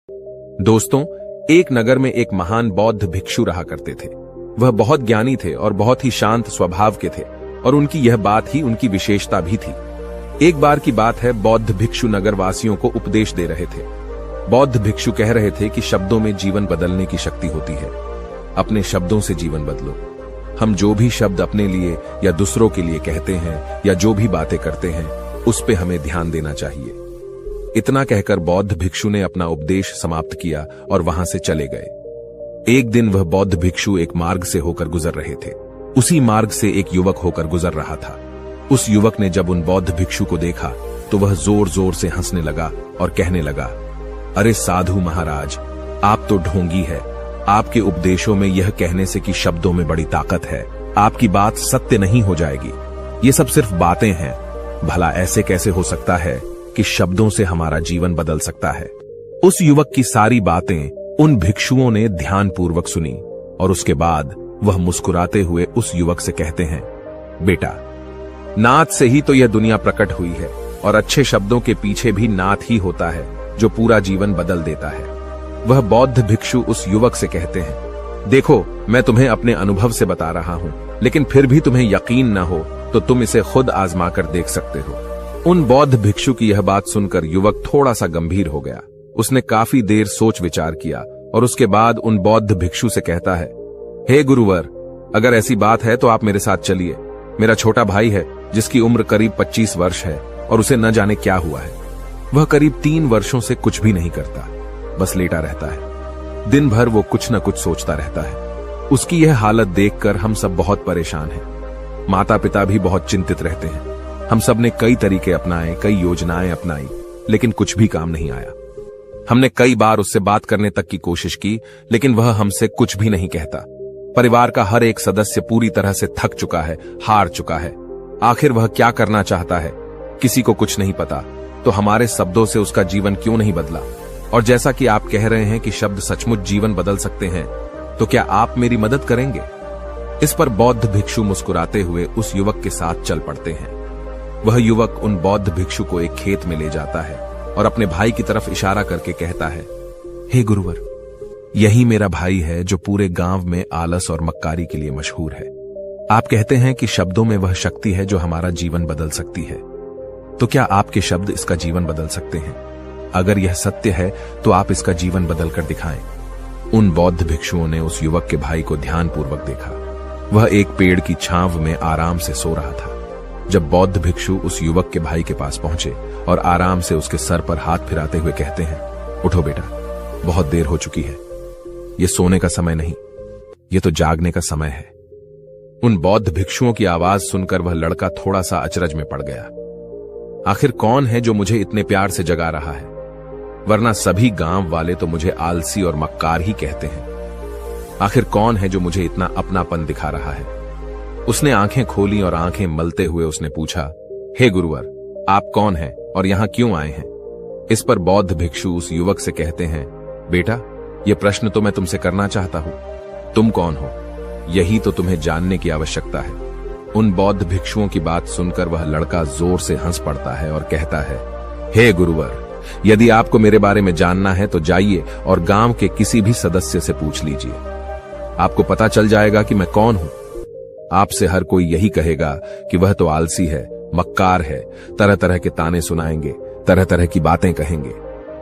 दोस्तों, एक नगर में एक महान बौद्ध भिक्षु रहा करते थे। वह बहुत ज्ञानी थे और बहुत ही शांत स्वभाव के थे और उनकी यह बात ही उनकी विशेषता भी थी। एक बार की बात है, बौद्ध भिक्षु नगर वासियों को उपदेश दे रहे थे। बौद्ध भिक्षु कह रहे थे कि शब्दों में जीवन बदलने की शक्ति होती है। अपने शब्दों से जीवन बदलो। हम जो भी शब्द अपने लिए या दूसरों के लिए कहते हैं या जो भी बातें करते हैं, उस पे हमें ध्यान देना चाहिए। इतना कहकर बौद्ध भिक्षु ने अपना उपदेश समाप्त किया और वहां से चले गए। एक दिन वह बौद्ध भिक्षु एक मार्ग से होकर गुजर रहे थे। उसी मार्ग से एक युवक होकर गुजर रहा था। उस युवक ने जब उन बौद्ध भिक्षु को देखा तो वह जोर जोर से हंसने लगा और कहने लगा, अरे साधु महाराज, आप तो ढोंगी है। आपके उपदेशों में यह कहने से कि शब्दों में बड़ी ताकत है, आपकी बात सत्य नहीं हो जाएगी। ये सब सिर्फ बातें हैं। भला ऐसे कैसे हो सकता है कि शब्दों से हमारा जीवन बदल सकता है। उस युवक की सारी बातें उन भिक्षुओं ने ध्यानपूर्वक सुनी और उसके बाद वह मुस्कुराते हुए उस युवक से कहते हैं, बेटा, नाद से ही तो यह दुनिया प्रकट हुई है और अच्छे शब्दों के पीछे भी नाद ही होता है जो पूरा जीवन बदल देता है। वह बौद्ध भिक्षु उस युवक से कहते हैं, देखो, मैं तुम्हें अपने अनुभव से बता रहा हूं, लेकिन फिर भी तुम्हें यकीन न हो तो तुम इसे खुद आजमा कर देख सकते हो। उन बौद्ध भिक्षु की यह बात सुनकर युवक थोड़ा सा गंभीर हो गया। उसने काफी देर सोच विचार किया और उसके बाद उन बौद्ध भिक्षु से कहता है, हे गुरुवर, अगर ऐसी बात है तो आप मेरे साथ चलिए। मेरा छोटा भाई है जिसकी उम्र करीब 25 वर्ष है और उसे न जाने क्या हुआ है। वह करीब 3 वर्षों से कुछ भी नहीं करता, बस लेटा रहता है। दिन भर वो कुछ न कुछ सोचता रहता है। उसकी यह हालत देखकर हम सब बहुत परेशान हैं। माता पिता भी बहुत चिंतित रहते हैं। हम सब ने कई तरीके अपनाए, कई योजनाएं अपनाई, लेकिन कुछ भी काम नहीं आया। हमने कई बार उससे बात करने तक की कोशिश की, लेकिन वह हमसे कुछ भी नहीं कहता। परिवार का हर एक सदस्य पूरी तरह से थक चुका है, हार चुका है। आखिर वह क्या करना चाहता है, किसी को कुछ नहीं पता। तो हमारे शब्दों से उसका जीवन क्यों नहीं बदला? और जैसा कि आप कह रहे हैं कि शब्द सचमुच जीवन बदल सकते हैं, तो क्या आप मेरी मदद करेंगे? इस पर बौद्ध भिक्षु मुस्कुराते हुए उस युवक के साथ चल पड़ते हैं। वह युवक उन बौद्ध भिक्षु को एक खेत में ले जाता है और अपने भाई की तरफ इशारा करके कहता है, हे गुरुवर, यही मेरा भाई है जो पूरे गांव में आलस और मक्कारी के लिए मशहूर है। आप कहते हैं कि शब्दों में वह शक्ति है जो हमारा जीवन बदल सकती है। तो क्या आपके शब्द इसका जीवन बदल सकते हैं? अगर यह सत्य है तो आप इसका जीवन बदल कर दिखाएं। उन बौद्ध भिक्षुओं ने उस युवक के भाई को ध्यानपूर्वक देखा। वह एक पेड़ की छांव में आराम से सो रहा था। जब बौद्ध भिक्षु उस युवक के भाई के पास पहुंचे और आराम से उसके सर पर हाथ फिराते हुए कहते हैं, उठो बेटा, बहुत देर हो चुकी है। ये सोने का समय नहीं, ये तो जागने का समय है। उन बौद्ध भिक्षुओं की आवाज सुनकर वह लड़का थोड़ा सा अचरज में पड़ गया। आखिर कौन है जो मुझे इतने प्यार से जगा रहा है? वरना सभी गांव वाले तो मुझे आलसी और मक्कार ही कहते हैं। आखिर कौन है जो मुझे इतना अपनापन दिखा रहा है? उसने आंखें खोली और आंखें मलते हुए उसने पूछा, हे गुरुवर, आप कौन हैं और यहां क्यों आए हैं? इस पर बौद्ध भिक्षु उस युवक से कहते हैं, बेटा, यह प्रश्न तो मैं तुमसे करना चाहता हूं। तुम कौन हो, यही तो तुम्हें जानने की आवश्यकता है। उन बौद्ध भिक्षुओं की बात सुनकर वह लड़का जोर से हंस पड़ता है और कहता है, हे गुरुवर, यदि आपको मेरे बारे में जानना है तो जाइए और गांव के किसी भी सदस्य से पूछ लीजिए। आपको पता चल जाएगा कि मैं कौन हूं। आपसे हर कोई यही कहेगा कि वह तो आलसी है, मक्कार है, तरह तरह के ताने सुनाएंगे, तरह तरह की बातें कहेंगे।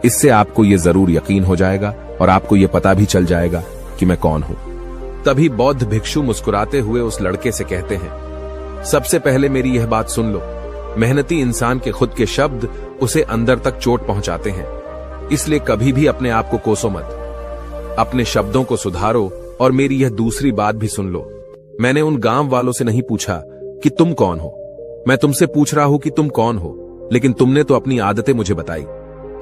इससे आपको यह जरूर यकीन हो जाएगा और आपको यह पता भी चल जाएगा कि मैं कौन हूं। तभी बौद्ध भिक्षु मुस्कुराते हुए उस लड़के से कहते हैं, सबसे पहले मेरी यह बात सुन लो। मेहनती इंसान के खुद के शब्द उसे अंदर तक चोट पहुंचाते हैं, इसलिए कभी भी अपने आप को कोसो मत। अपने शब्दों को सुधारो। और मेरी यह दूसरी बात भी सुन लो। मैंने उन गांव वालों से नहीं पूछा कि तुम कौन हो, मैं तुमसे पूछ रहा हूं कि तुम कौन हो, लेकिन तुमने तो अपनी आदतें मुझे बताई।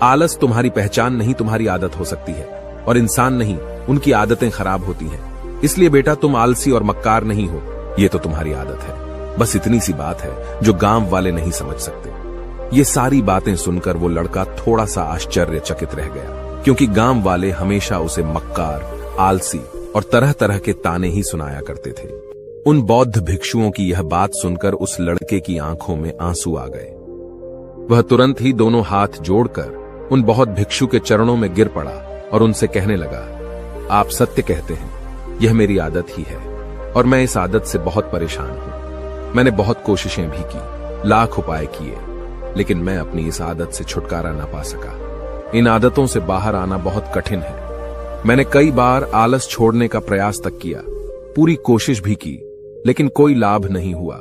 आलस तुम्हारी पहचान नहीं, तुम्हारी आदत हो सकती है, और इंसान नहीं, उनकी आदतें खराब होती हैं। इसलिए बेटा, तुम आलसी और मक्कार नहीं हो, ये तो तुम्हारी आदत है। बस इतनी सी बात है जो गांव वाले नहीं समझ सकते। ये सारी बातें सुनकर वो लड़का थोड़ा सा आश्चर्यचकित रह गया, क्योंकि गांव वाले हमेशा उसे मक्कार, आलसी और तरह तरह के ताने ही सुनाया करते थे। उन बौद्ध भिक्षुओं की यह बात सुनकर उस लड़के की आंखों में आंसू आ गए। वह तुरंत ही दोनों हाथ जोड़कर उन बौद्ध भिक्षु के चरणों में गिर पड़ा और उनसे कहने लगा, आप सत्य कहते हैं, यह मेरी आदत ही है और मैं इस आदत से बहुत परेशान हूं। मैंने बहुत कोशिशें भी की, लाख उपाय किए, लेकिन मैं अपनी इस आदत से छुटकारा ना पा सका। इन आदतों से बाहर आना बहुत कठिन है। मैंने कई बार आलस छोड़ने का प्रयास तक किया, पूरी कोशिश भी की, लेकिन कोई लाभ नहीं हुआ।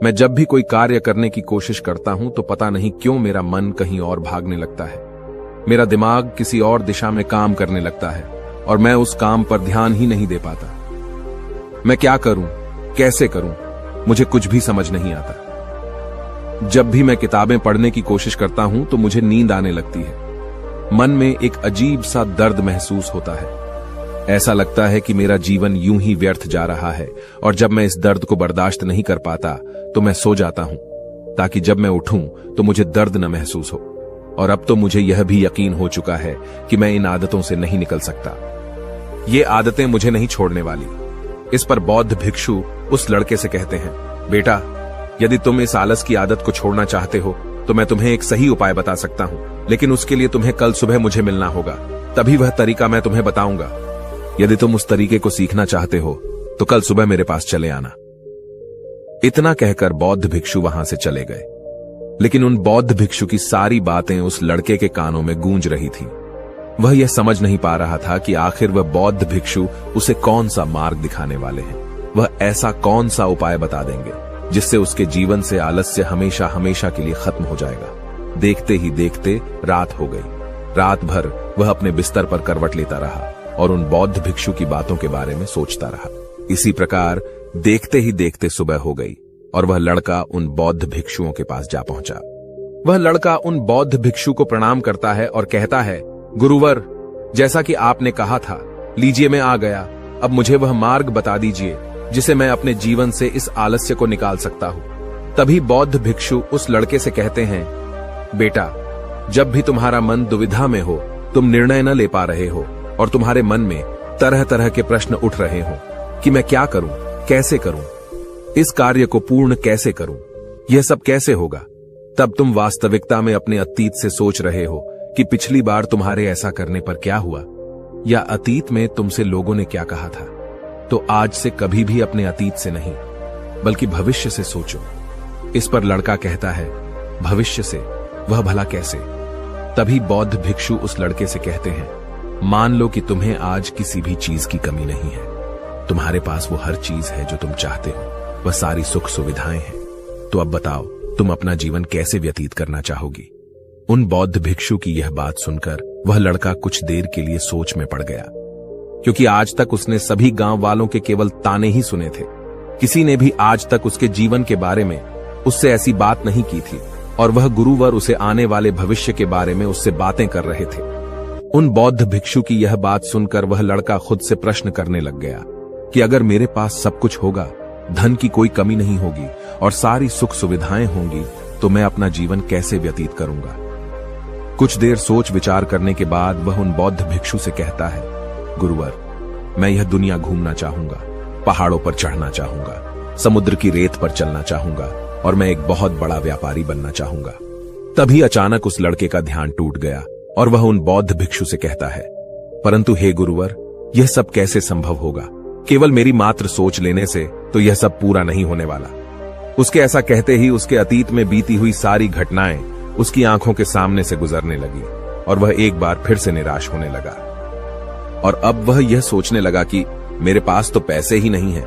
मैं जब भी कोई कार्य करने की कोशिश करता हूं तो पता नहीं क्यों मेरा मन कहीं और भागने लगता है। मेरा दिमाग किसी और दिशा में काम करने लगता है और मैं उस काम पर ध्यान ही नहीं दे पाता। मैं क्या करूं, कैसे करूं, मुझे कुछ भी समझ नहीं आता। जब भी मैं किताबें पढ़ने की कोशिश करता हूं तो मुझे नींद आने लगती है। मन में एक अजीब सा दर्द महसूस होता है। ऐसा लगता है कि मेरा जीवन यूं ही व्यर्थ जा रहा है और जब मैं इस दर्द को बर्दाश्त नहीं कर पाता तो मैं सो जाता हूं, ताकि जब मैं उठूं तो मुझे दर्द न महसूस हो। और अब तो मुझे यह भी यकीन हो चुका है कि मैं इन आदतों से नहीं निकल सकता। ये आदतें मुझे नहीं छोड़ने वाली। इस पर बौद्ध भिक्षु उस लड़के से कहते हैं, बेटा, यदि तुम इस आलस की आदत को छोड़ना चाहते हो तो मैं तुम्हें एक सही उपाय बता सकता हूं, लेकिन उसके लिए तुम्हें कल सुबह मुझे मिलना होगा, तभी वह तरीका मैं तुम्हें बताऊंगा। यदि तुम उस तरीके को सीखना चाहते हो तो कल सुबह मेरे पास चले आना। इतना कहकर बौद्ध भिक्षु वहां से चले गए, लेकिन उन बौद्ध भिक्षु की सारी बातें उस लड़के के कानों में गूंज रही थी। वह यह समझ नहीं पा रहा था कि आखिर वह बौद्ध भिक्षु उसे कौन सा मार्ग दिखाने वाले हैं। वह ऐसा कौन सा उपाय बता देंगे जिससे उसके जीवन से आलस्य हमेशा हमेशा के लिए खत्म हो जाएगा। देखते ही देखते रात हो गई। रात भर वह अपने बिस्तर पर करवट लेता रहा और उन बौद्ध भिक्षु की बातों के बारे में सोचता रहा। इसी प्रकार देखते ही देखते सुबह हो गई और वह लड़का उन बौद्ध भिक्षुओं के पास जा पहुंचा। वह लड़का उन बौद्ध भिक्षु को प्रणाम करता है और कहता है, गुरुवर, जैसा कि आपने कहा था, लीजिए मैं आ गया। अब मुझे वह मार्ग बता दीजिए जिसे मैं अपने जीवन से इस आलस्य को निकाल सकता हूं। तभी बौद्ध भिक्षु उस लड़के से कहते हैं, बेटा, जब भी तुम्हारा मन दुविधा में हो, तुम निर्णय न ले पा रहे हो और तुम्हारे मन में तरह तरह के प्रश्न उठ रहे हो कि मैं क्या करूं, कैसे करूं, इस कार्य को पूर्ण कैसे करूं, यह सब कैसे होगा, तब तुम वास्तविकता में अपने अतीत से सोच रहे हो कि पिछली बार तुम्हारे ऐसा करने पर क्या हुआ, या अतीत में तुमसे लोगों ने क्या कहा था। तो आज से कभी भी अपने अतीत से नहीं, बल्कि भविष्य से सोचो। इस पर लड़का कहता है, भविष्य से? वह भला कैसे? तभी बौद्ध भिक्षु उस लड़के से कहते हैं, मान लो कि तुम्हें आज किसी भी चीज की कमी नहीं है। तुम्हारे पास वो हर चीज है जो तुम चाहते हो, वह सारी सुख सुविधाएं हैं। तो अब बताओ, तुम अपना जीवन कैसे व्यतीत करना चाहोगी? उन बौद्ध भिक्षु की यह बात सुनकर वह लड़का कुछ देर के लिए सोच में पड़ गया, क्योंकि आज तक उसने सभी गांव वालों के केवल ताने ही सुने थे। किसी ने भी आज तक उसके जीवन के बारे में उससे ऐसी बात नहीं की थी और वह गुरुवर उसे आने वाले भविष्य के बारे में उससे बातें कर रहे थे। उन बौद्ध भिक्षु की यह बात सुनकर वह लड़का खुद से प्रश्न करने लग गया कि अगर मेरे पास सब कुछ होगा, धन की कोई कमी नहीं होगी और सारी सुख सुविधाएं होंगी, तो मैं अपना जीवन कैसे व्यतीत करूंगा? कुछ देर सोच विचार करने के बाद वह उन बौद्ध भिक्षु से कहता है, गुरुवर, मैं यह दुनिया घूमना चाहूंगा, पहाड़ों पर चढ़ना चाहूंगा, समुद्र की रेत पर चलना चाहूंगा और मैं एक बहुत बड़ा व्यापारी बनना चाहूंगा। तभी अचानक उस लड़के का ध्यान टूट गया और वह उन बौद्ध भिक्षु से कहता है, परंतु हे गुरुवर, यह सब कैसे संभव होगा? केवल मेरी मात्र सोच लेने से तो यह सब पूरा नहीं होने वाला। उसके ऐसा कहते ही उसके अतीत में बीती हुई सारी घटनाएं उसकी आंखों के सामने से गुजरने लगी और वह एक बार फिर से निराश होने लगा। और अब वह यह सोचने लगा कि मेरे पास तो पैसे ही नहीं है,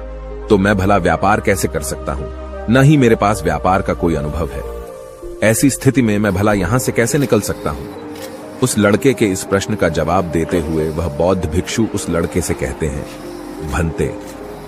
तो मैं भला व्यापार कैसे कर सकता हूं? न ही मेरे पास व्यापार का कोई अनुभव है। ऐसी स्थिति में मैं भला यहां से कैसे निकल सकता हूं? उस लड़के के इस प्रश्न का जवाब देते हुए वह बौद्ध भिक्षु उस लड़के से कहते हैं, भंते,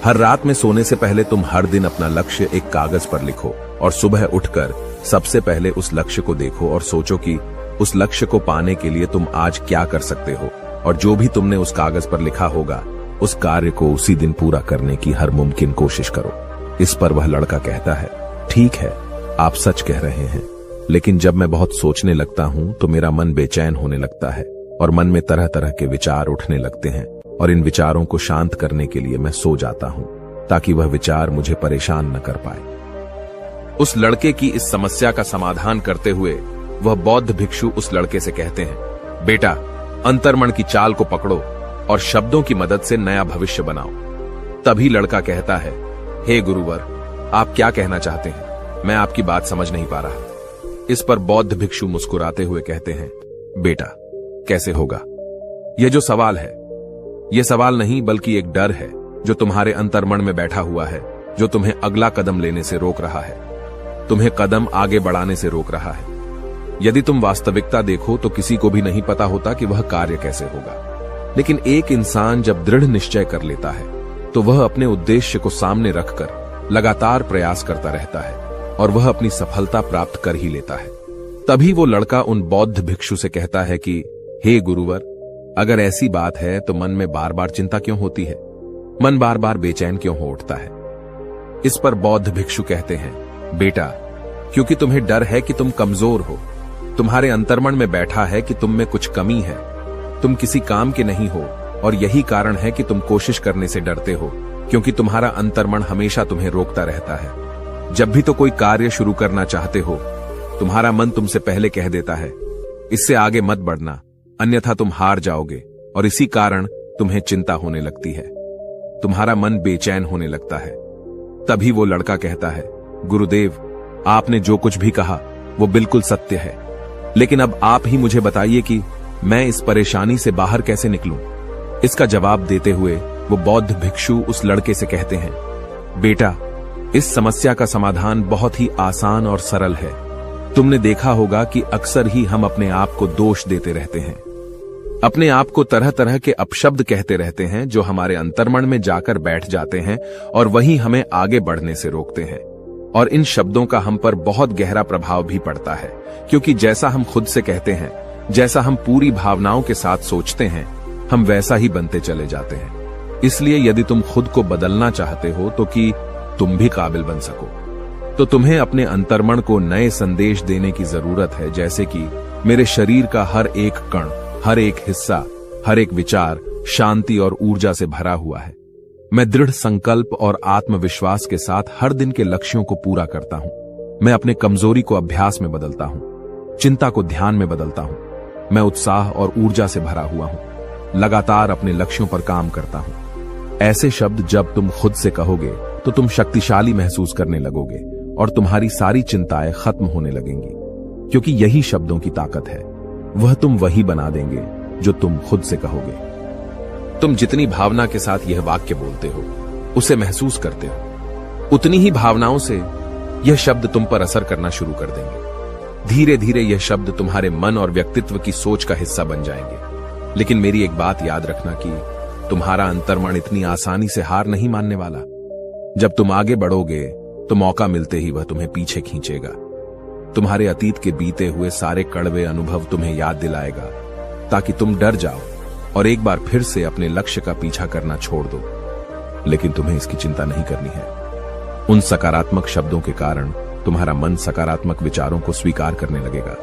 हर रात में सोने से पहले तुम हर दिन अपना लक्ष्य एक कागज पर लिखो और सुबह उठकर सबसे पहले उस लक्ष्य को देखो और सोचो कि उस लक्ष्य को पाने के लिए तुम आज क्या कर सकते हो, और जो भी तुमने उस कागज पर लिखा होगा उस कार्य को उसी दिन पूरा करने की हर मुमकिन कोशिश करो। इस पर वह लड़का कहता है, ठीक है, आप सच कह रहे हैं, लेकिन जब मैं बहुत सोचने लगता हूं तो मेरा मन बेचैन होने लगता है और मन में तरह तरह के विचार उठने लगते हैं और इन विचारों को शांत करने के लिए मैं सो जाता हूं ताकि वह विचार मुझे परेशान न कर पाए। उस लड़के की इस समस्या का समाधान करते हुए वह बौद्ध भिक्षु उस लड़के से कहते हैं, बेटा, अंतर्मन की चाल को पकड़ो और शब्दों की मदद से नया भविष्य बनाओ। तभी लड़का कहता है, हे गुरुवर, आप क्या कहना चाहते हैं? मैं आपकी बात समझ नहीं पा रहा। इस पर बौद्ध भिक्षु मुस्कुराते हुए कहते हैं, बेटा, कैसे होगा? यह जो सवाल है, यह सवाल नहीं बल्कि एक डर है जो तुम्हारे अंतर्मन में बैठा हुआ है, जो तुम्हें अगला कदम लेने से रोक रहा है, तुम्हें कदम आगे बढ़ाने से रोक रहा है। यदि तुम वास्तविकता देखो तो किसी को भी नहीं पता होता कि वह कार्य कैसे होगा, लेकिन एक इंसान जब दृढ़ निश्चय कर लेता है तो वह अपने उद्देश्य को सामने रखकर लगातार प्रयास करता रहता है और वह अपनी सफलता प्राप्त कर ही लेता है। तभी वो लड़का उन बौद्ध भिक्षु से कहता है कि हे गुरुवर, अगर ऐसी बात है तो मन में बार बार चिंता क्यों होती है? मन बार बार बेचैन क्यों हो उठता है? इस पर बौद्ध भिक्षु कहते हैं, बेटा, क्योंकि तुम्हें डर है कि तुम कमजोर हो। तुम्हारे अंतर्मन में बैठा है कि तुम में कुछ कमी है, तुम किसी काम के नहीं हो, और यही कारण है कि तुम कोशिश करने से डरते हो, क्योंकि तुम्हारा अंतर्मन हमेशा तुम्हें रोकता रहता है। जब भी तो कोई कार्य शुरू करना चाहते हो, तुम्हारा मन तुमसे पहले कह देता है, इससे आगे मत बढ़ना, अन्यथा तुम हार जाओगे, और इसी कारण तुम्हें चिंता होने लगती है, तुम्हारा मन बेचैन होने लगता है। तभी वो लड़का कहता है, गुरुदेव, आपने जो कुछ भी कहा वो बिल्कुल सत्य है, लेकिन अब आप ही मुझे बताइए कि मैं इस परेशानी से बाहर कैसे निकलूं? इसका जवाब देते हुए वो बौद्ध भिक्षु उस लड़के से कहते हैं, बेटा, इस समस्या का समाधान बहुत ही आसान और सरल है। तुमने देखा होगा कि अक्सर ही हम अपने आप को दोष देते रहते हैं, अपने आप को तरह तरह के अपशब्द कहते रहते हैं जो हमारे अंतर्मन में जाकर बैठ जाते हैं और वही हमें आगे बढ़ने से रोकते हैं। और इन शब्दों का हम पर बहुत गहरा प्रभाव भी पड़ता है, क्योंकि जैसा हम खुद से कहते हैं, जैसा हम पूरी भावनाओं के साथ सोचते हैं, हम वैसा ही बनते चले जाते हैं। इसलिए यदि तुम खुद को बदलना चाहते हो तो कि तुम भी काबिल बन सको, तो तुम्हें अपने अंतर्मन को नए संदेश देने की जरूरत है, जैसे कि मेरे शरीर का हर एक कण, हर एक हिस्सा, हर एक विचार शांति और ऊर्जा से भरा हुआ है। मैं दृढ़ संकल्प और आत्मविश्वास के साथ हर दिन के लक्ष्यों को पूरा करता हूं। मैं अपने कमजोरी को अभ्यास में बदलता हूं, चिंता को ध्यान में बदलता हूं। मैं उत्साह और ऊर्जा से भरा हुआ हूं, लगातार अपने लक्ष्यों पर काम करता हूं। ऐसे शब्द जब तुम खुद से कहोगे तो तुम शक्तिशाली महसूस करने लगोगे और तुम्हारी सारी चिंताएं खत्म होने लगेंगी, क्योंकि यही शब्दों की ताकत है। वह तुम वही बना देंगे जो तुम खुद से कहोगे। तुम जितनी भावना के साथ यह वाक्य बोलते हो, उसे महसूस करते हो, उतनी ही भावनाओं से यह शब्द तुम पर असर करना शुरू कर देंगे। धीरे धीरे यह शब्द तुम्हारे मन और व्यक्तित्व की सोच का हिस्सा बन जाएंगे। लेकिन मेरी एक बात याद रखना कि तुम्हारा अंतर्मन इतनी आसानी से हार नहीं मानने वाला। जब तुम आगे बढ़ोगे तो मौका मिलते ही वह तुम्हें पीछे खींचेगा। तुम्हारे अतीत के बीते हुए सारे कड़वे अनुभव तुम्हें याद दिलाएगा, ताकि तुम डर जाओ और एक बार फिर से अपने लक्ष्य का पीछा करना छोड़ दो। लेकिन तुम्हें इसकी चिंता नहीं करनी है। उन सकारात्मक शब्दों के कारण तुम्हारा मन सकारात्मक विचारों को स्वीकार करने लगेगा।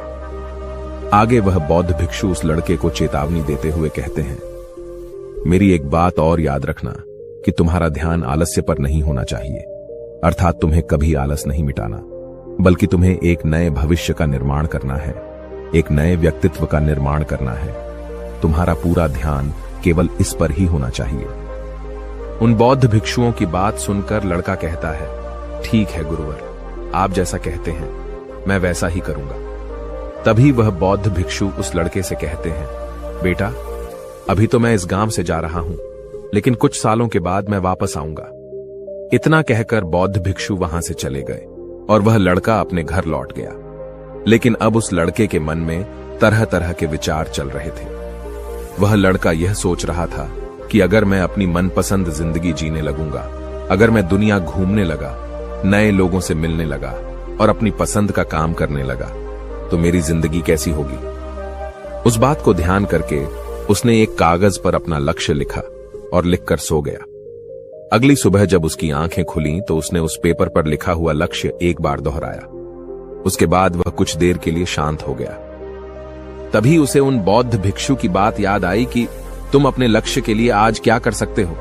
आगे वह बौद्ध भिक्षु उस लड़के को चेतावनी देते हुए कहते हैं, मेरी एक बात और याद रखना कि तुम्हारा ध्यान आलस्य पर नहीं होना चाहिए, अर्थात तुम्हें कभी आलस नहीं मिटाना, बल्कि तुम्हें एक नए भविष्य का निर्माण करना है, एक नए व्यक्तित्व का निर्माण करना है। तुम्हारा पूरा ध्यान केवल इस पर ही होना चाहिए। उन बौद्ध भिक्षुओं की बात सुनकर लड़का कहता है, ठीक है गुरुवर, आप जैसा कहते हैं मैं वैसा ही करूंगा। तभी वह बौद्ध भिक्षु उस लड़के से कहते हैं, बेटा, अभी तो मैं इस गांव से जा रहा हूं, लेकिन कुछ सालों के बाद मैं वापस आऊंगा। इतना कहकर बौद्ध भिक्षु वहां से चले गए और वह लड़का अपने घर लौट गया। लेकिन अब उस लड़के के मन में तरह तरह के विचार चल रहे थे। वह लड़का यह सोच रहा था कि अगर मैं अपनी मनपसंद जिंदगी जीने लगूंगा, अगर मैं दुनिया घूमने लगा, नए लोगों से मिलने लगा और अपनी पसंद का काम करने लगा, तो मेरी जिंदगी कैसी होगी। उस बात को ध्यान करके उसने एक कागज पर अपना लक्ष्य लिखा और लिखकर सो गया। अगली सुबह जब उसकी आंखें खुली तो उसने उस पेपर पर लिखा हुआ लक्ष्य एक बार दोहराया। उसके बाद वह कुछ देर के लिए शांत हो गया। तभी उसे उन बौद्ध भिक्षु की बात याद आई कि तुम अपने लक्ष्य के लिए आज क्या कर सकते हो।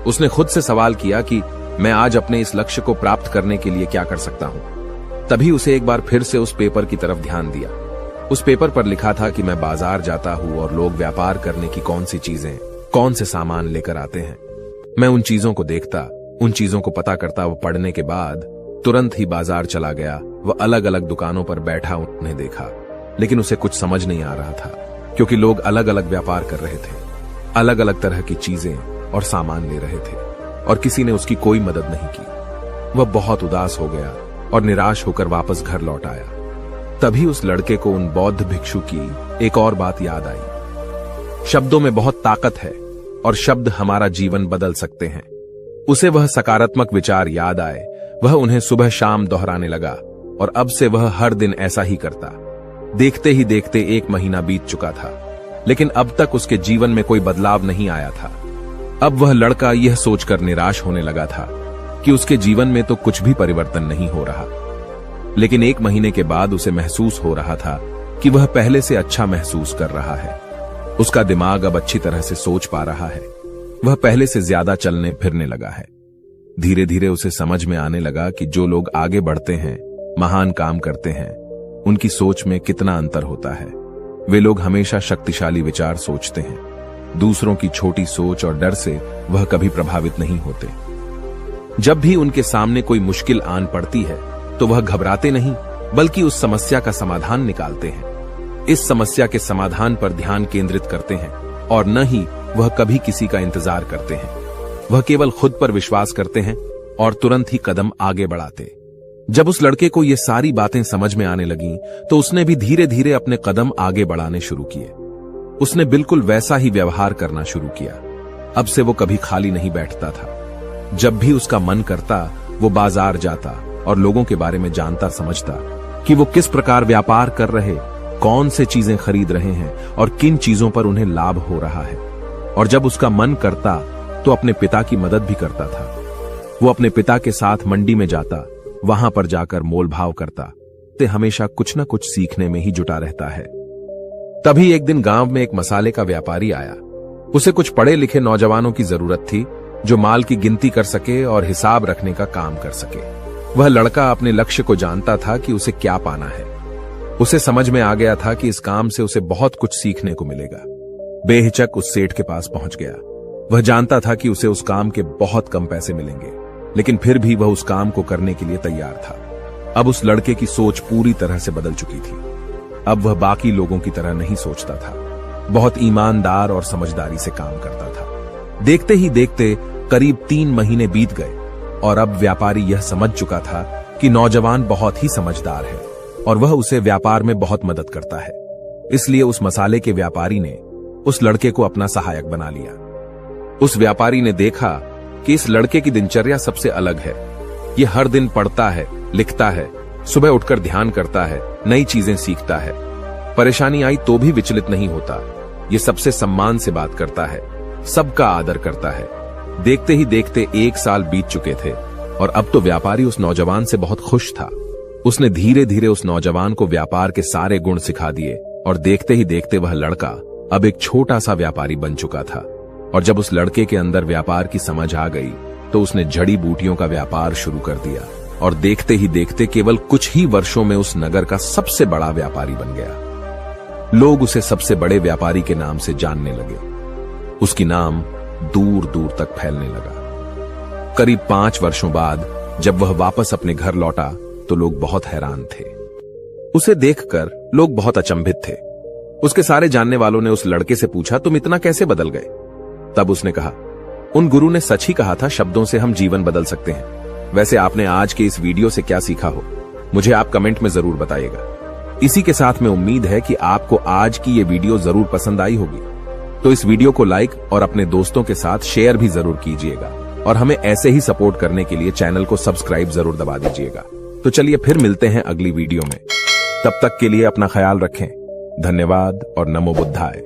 उसने खुद से सवाल किया कि मैं आज अपने इस लक्ष्य को प्राप्त करने के लिए क्या कर सकता हूं। तभी उसे एक बार फिर से उस पेपर की तरफ ध्यान दिया। उस पेपर पर लिखा था कि मैं बाजार जाता हूँ और लोग व्यापार करने की कौन सी चीजें, कौन से सामान लेकर आते हैं। मैं उन चीजों को देखता, उन चीजों को पता करता। वो पढ़ने के बाद तुरंत ही बाजार चला गया। वह अलग अलग दुकानों पर बैठा उन्हें देखा, लेकिन उसे कुछ समझ नहीं आ रहा था, क्योंकि लोग अलग अलग व्यापार कर रहे थे, अलग अलग तरह की चीजें और सामान ले रहे थे, और किसी ने उसकी कोई मदद नहीं की। वह बहुत उदास हो गया और निराश होकर वापस घर लौट आया। तभी उस लड़के को उन बौद्ध भिक्षु की एक और बात याद आई। शब्दों में बहुत ताकत है और शब्द हमारा जीवन बदल सकते हैं। उसे वह सकारात्मक विचार याद आए। वह उन्हें सुबह शाम दोहराने लगा और अब से वह हर दिन ऐसा ही करता। देखते ही देखते 1 महीना बीत चुका था, लेकिन अब तक उसके जीवन में कोई बदलाव नहीं आया था। अब वह लड़का यह सोचकर निराश होने लगा था कि उसके जीवन में तो कुछ भी परिवर्तन नहीं हो रहा। लेकिन 1 महीने के बाद उसे महसूस हो रहा था कि वह पहले से अच्छा महसूस कर रहा है। उसका दिमाग अब अच्छी तरह से सोच पा रहा है। वह पहले से ज्यादा चलने फिरने लगा है। धीरे धीरे उसे समझ में आने लगा कि जो लोग आगे बढ़ते हैं, महान काम करते हैं, उनकी सोच में कितना अंतर होता है। वे लोग हमेशा शक्तिशाली विचार सोचते हैं। दूसरों की छोटी सोच और डर से वह कभी प्रभावित नहीं होते। जब भी उनके सामने कोई मुश्किल आन पड़ती है तो वह घबराते नहीं, बल्कि उस समस्या का समाधान निकालते हैं। इस समस्या के समाधान पर ध्यान केंद्रित करते हैं और न ही वह कभी किसी का इंतजार करते हैं। वह केवल खुद पर विश्वास करते हैं और तुरंत ही कदम आगे बढ़ाते। जब उस लड़के को ये सारी बातें समझ में आने लगीं, तो उसने भी धीरे धीरे अपने कदम आगे बढ़ाने शुरू किए। उसने बिल्कुल वैसा ही व्यवहार करना शुरू किया। अब से वो कभी खाली नहीं बैठता था। जब भी उसका मन करता, वो बाजार जाता और लोगों के बारे में जानता समझता कि वो किस प्रकार व्यापार कर रहे, कौन से चीजें खरीद रहे हैं और किन चीजों पर उन्हें लाभ हो रहा है। और जब उसका मन करता तो अपने पिता की मदद भी करता था। वो अपने पिता के साथ मंडी में जाता, वहां पर जाकर मोल भाव करता। ते हमेशा कुछ न कुछ सीखने में ही जुटा रहता है। तभी एक दिन गांव में एक मसाले का व्यापारी आया। उसे कुछ पढ़े लिखे नौजवानों की जरूरत थी, जो माल की गिनती कर सके और हिसाब रखने का काम कर सके। वह लड़का अपने लक्ष्य को जानता था कि उसे क्या पाना है। उसे समझ में आ गया था कि इस काम से उसे बहुत कुछ सीखने को मिलेगा। बेहिचक उस सेठ के पास पहुंच गया। वह जानता था कि उसे उस काम के बहुत कम पैसे मिलेंगे, लेकिन फिर भी वह उस काम को करने के लिए तैयार था। अब उस लड़के की सोच पूरी तरह से बदल चुकी थी। अब वह बाकी लोगों की तरह नहीं सोचता था। बहुत ईमानदार और समझदारी से काम करता था। देखते ही देखते करीब 3 महीने बीत गए और अब व्यापारी यह समझ चुका था कि नौजवान बहुत ही समझदार है और वह उसे व्यापार में बहुत मदद करता है। इसलिए उस मसाले के व्यापारी ने उस लड़के को अपना सहायक बना लिया। उस व्यापारी ने देखा कि इस लड़के की दिनचर्या सबसे अलग है। ये हर दिन पढ़ता है, लिखता है, सुबह उठकर ध्यान करता है, नई चीजें सीखता है। परेशानी आई तो भी विचलित नहीं होता। ये सबसे सम्मान से बात करता है, सबका आदर करता है। देखते ही देखते 1 साल बीत चुके थे और अब तो व्यापारी उस नौजवान से बहुत खुश था। उसने धीरे धीरे उस नौजवान को व्यापार के सारे गुण सिखा दिए और देखते ही देखते वह लड़का अब एक छोटा सा व्यापारी बन चुका था। और जब उस लड़के के अंदर व्यापार की समझ आ गई तो उसने जड़ी बूटियों का व्यापार शुरू कर दिया और देखते ही देखते केवल कुछ ही वर्षों में उस नगर का सबसे बड़ा व्यापारी बन गया। लोग उसे सबसे बड़े व्यापारी के नाम से जानने लगे। उसकी नाम दूर दूर तक फैलने लगा। करीब 5 वर्षों बाद जब वह वापस अपने घर लौटा तो लोग बहुत हैरान थे। उसे देखकर लोग बहुत अचंभित थे। उसके सारे जानने वालों ने उस लड़के से पूछा, तुम इतना कैसे बदल गए? तब उसने कहा, उन गुरु ने सच ही कहा था, शब्दों से हम जीवन बदल सकते हैं। वैसे आपने आज के इस वीडियो से क्या सीखा हो, मुझे आप कमेंट में जरूर बताइएगा। इसी के साथ में उम्मीद है कि आपको आज की ये वीडियो जरूर पसंद आई होगी। तो इस वीडियो को लाइक और अपने दोस्तों के साथ शेयर भी जरूर कीजिएगा और हमें ऐसे ही सपोर्ट करने के लिए चैनल को सब्सक्राइब जरूर दबा दीजिएगा। तो चलिए फिर मिलते हैं अगली वीडियो में। तब तक के लिए अपना ख्याल रखें। धन्यवाद और नमो बुद्धाय।